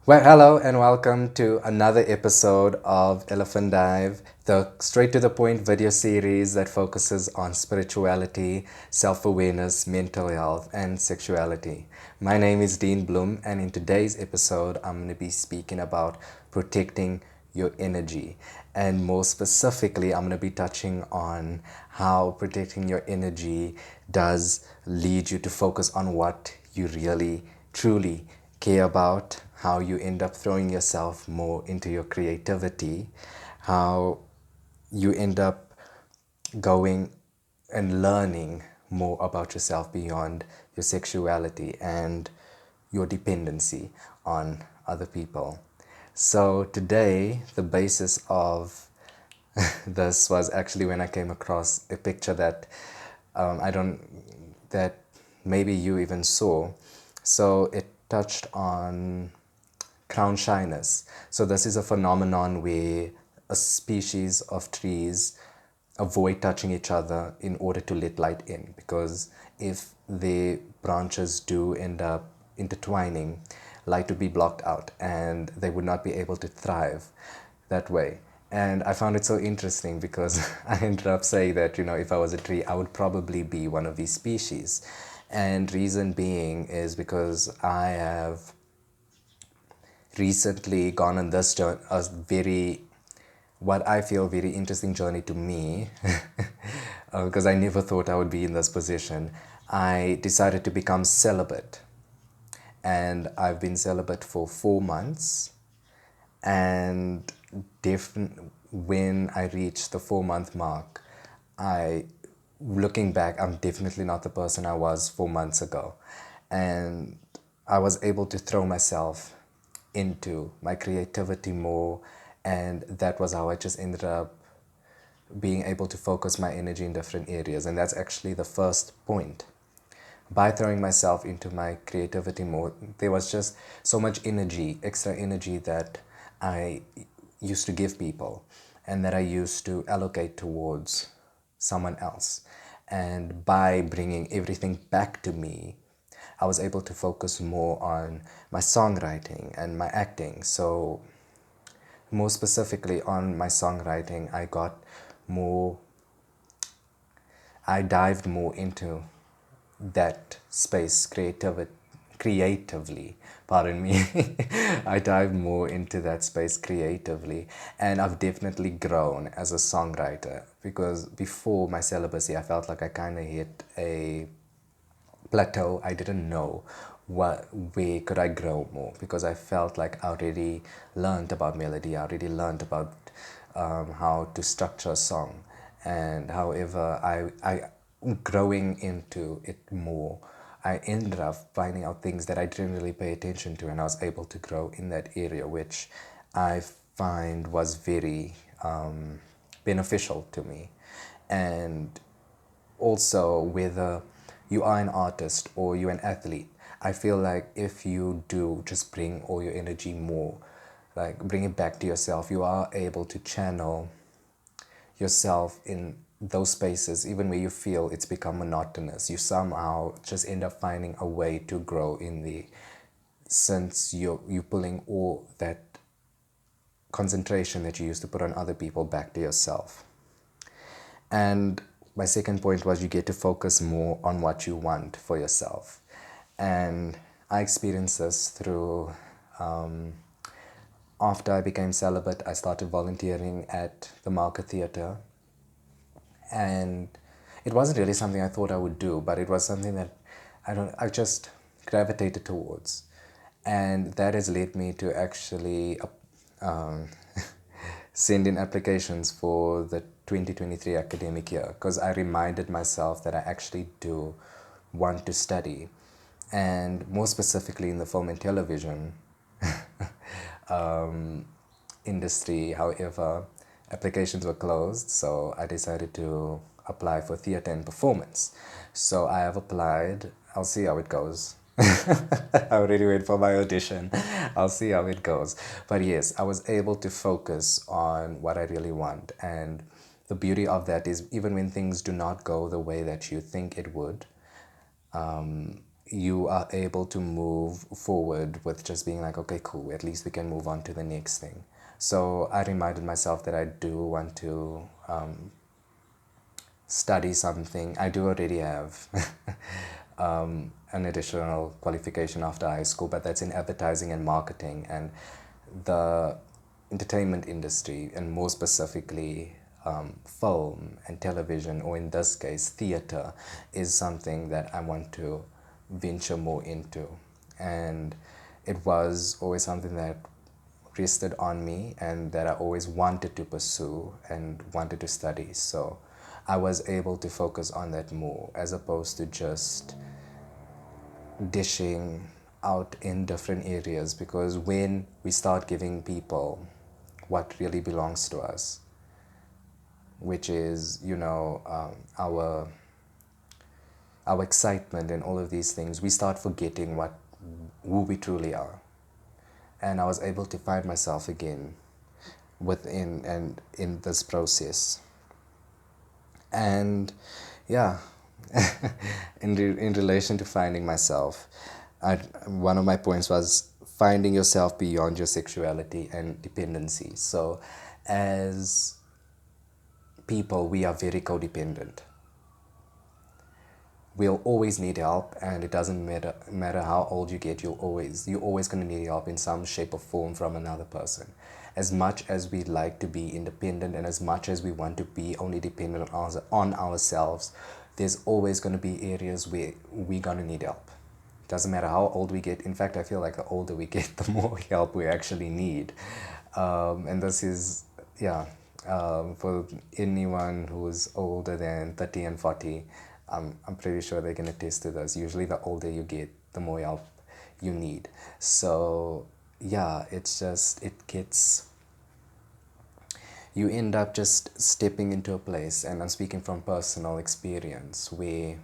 Well, hello and welcome to another episode of Elephant Dive, the straight to the point video series that focuses on spirituality, self awareness, mental health, and sexuality. My name is Deane Bloem, and in today's episode, I'm going to be speaking about protecting your energy. And more specifically, I'm going to be touching on how protecting your energy does lead you to focus on what you really, truly care about, how you end up throwing yourself more into your creativity, how you end up going and learning more about yourself beyond your sexuality and your dependency on other people. So, today, the basis of this was actually when I came across a picture that I don't, that maybe you even saw. So, it touched on crown shyness. So this is a phenomenon where a species of trees avoid touching each other in order to let light in, because if the branches do end up intertwining, light would be blocked out and they would not be able to thrive that way. And I found it so interesting because I ended up saying that, if I was a tree, I would probably be one of these species. And reason being is because I have recently gone on this journey, a very, what I feel, very interesting journey to me, because I never thought I would be in this position. I decided to become celibate, and I've been celibate for 4 months. And when I reached the 4 month mark, I, looking back, I'm definitely not the person I was 4 months ago. And I was able to throw myself into my creativity more. And that was how I just ended up being able to focus my energy in different areas. And that's actually the first point. By throwing myself into my creativity more, there was just so much energy, extra energy that I used to give people and that I used to allocate towards someone else. And by bringing everything back to me, I was able to focus more on my songwriting and my acting. So, more specifically on my songwriting, more, I dived more into that space creatively, pardon me. I dive more into that space creatively, and I've definitely grown as a songwriter, because before my celibacy I felt like I kind of hit a plateau. I didn't know what where could I grow more, because I felt like I already learned about melody, I already learned about how to structure a song. And however, I growing into it more, I ended up finding out things that I didn't really pay attention to, and I was able to grow in that area, which I find was very beneficial to me. And also, whether you are an artist or you're an athlete, I feel like if you do just bring all your energy more, like bring it back to yourself, you are able to channel yourself in those spaces, even where you feel it's become monotonous. You somehow just end up finding a way to grow in the, since you're pulling all that concentration that you used to put on other people back to yourself. And my second point was, you get to focus more on what you want for yourself. And I experienced this through, after I became celibate, I started volunteering at the Market Theatre. And it wasn't really something I thought I would do, but it was something that I just gravitated towards. And that has led me to actually um, send in applications for the 2023 academic year, because I reminded myself that I actually do want to study, and more specifically in the film and television industry. However, applications were closed, so I decided to apply for theater and performance. So I have applied. I'll see how it goes. I already went for my audition. I'll see how it goes. But yes, I was able to focus on what I really want. And the beauty of that is, even when things do not go the way that you think it would, you are able to move forward with just being like, okay, cool, at least we can move on to the next thing. So I reminded myself that I do want to study something. I do already have an additional qualification after high school, but that's in advertising and marketing. And the entertainment industry, and more specifically film and television, or in this case theater, is something that I want to venture more into. And it was always something that rested on me and that I always wanted to pursue and wanted to study. So I was able to focus on that more, as opposed to just dishing out in different areas. Because when we start giving people what really belongs to us, which is, our excitement and all of these things, we start forgetting who we truly are. And I was able to find myself again within and in this process. And yeah, in relation to finding myself, one of my points was finding yourself beyond your sexuality and dependency. So as people, we are very codependent. We'll always need help, and it doesn't matter how old you get, you're always going to need help in some shape or form from another person. As much as we like to be independent, and as much as we want to be only dependent on ourselves, there's always going to be areas where we're going to need help. Doesn't matter how old we get. In fact, I feel like the older we get, the more help we actually need. And this is, yeah, for anyone who's older than 30 and 40, I'm pretty sure they can attest to this. Usually the older you get, the more help you need. So yeah, you end up just stepping into a place, and I'm speaking from personal experience, where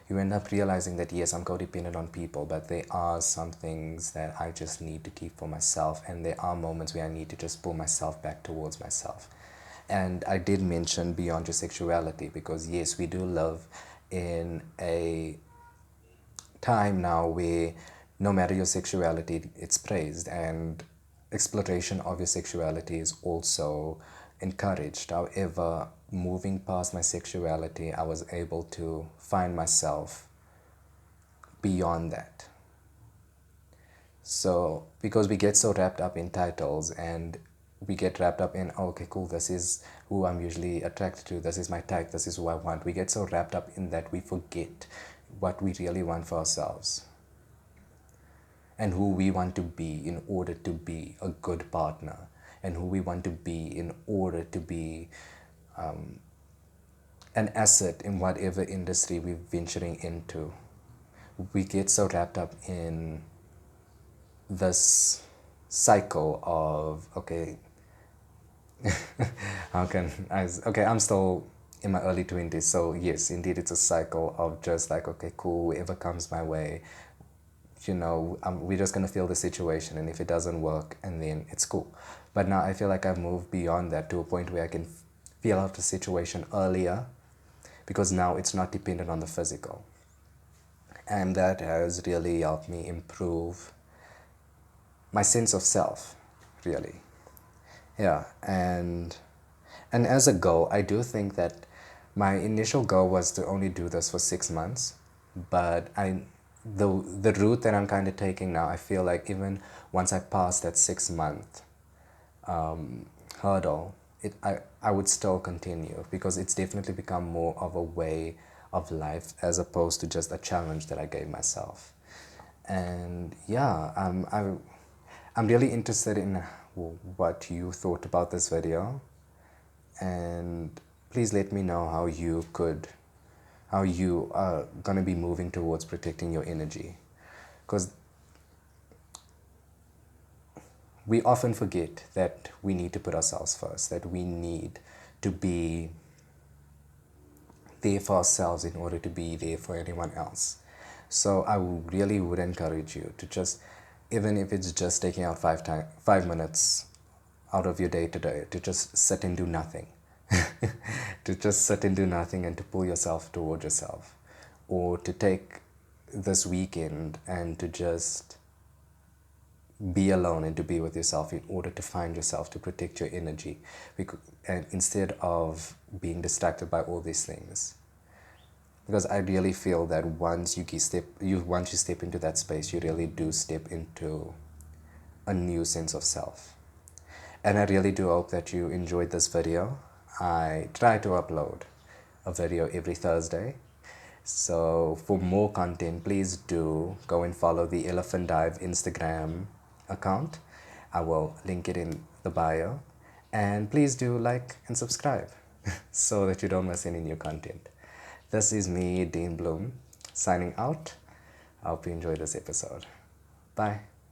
you end up realizing that yes, I'm codependent on people, but there are some things that I just need to keep for myself, and there are moments where I need to just pull myself back towards myself. And I did mention beyond your sexuality, because yes, we do live in a time now where no matter your sexuality, it's praised, and exploitation of your sexuality is also encouraged. However, moving past my sexuality, I was able to find myself beyond that. So, because we get so wrapped up in titles, and we get wrapped up in, oh, okay, cool, this is who I'm usually attracted to, this is my type, this is who I want. We get so wrapped up in that we forget what we really want for ourselves and who we want to be in order to be a good partner, and who we want to be in order to be an asset in whatever industry we're venturing into. We get so wrapped up in this cycle of, okay, I'm still in my early 20s, so yes, indeed, it's a cycle of just like, okay, cool, whoever comes my way, we're just going to feel the situation, and if it doesn't work, and then it's cool. But now I feel like I've moved beyond that to a point where I can feel out the situation earlier, because now it's not dependent on the physical. And that has really helped me improve my sense of self, really. Yeah, and as a goal, I do think that my initial goal was to only do this for 6 months, but the route that I'm kind of taking now, I feel like even once I pass that 6 month hurdle, I would still continue, because it's definitely become more of a way of life as opposed to just a challenge that I gave myself. And yeah, I'm really interested in what you thought about this video, and please let me know how you are going to be moving towards protecting your energy, because we often forget that we need to put ourselves first, that we need to be there for ourselves in order to be there for anyone else. So I really would encourage you to just, even if it's just taking out 5 minutes out of your day to day, to just sit and do nothing. To just sit and do nothing, and to pull yourself towards yourself, or to take this weekend and to just be alone and to be with yourself in order to find yourself, to protect your energy, and instead of being distracted by all these things. Because I really feel that once you step into that space, you really do step into a new sense of self. And I really do hope that you enjoyed this video. I try to upload a video every Thursday. So for more content, please do go and follow the Elephant Dive Instagram account. I will link it in the bio. And please do like and subscribe so that you don't miss any new content. This is me, Deane Bloem, signing out. I hope you enjoyed this episode. Bye.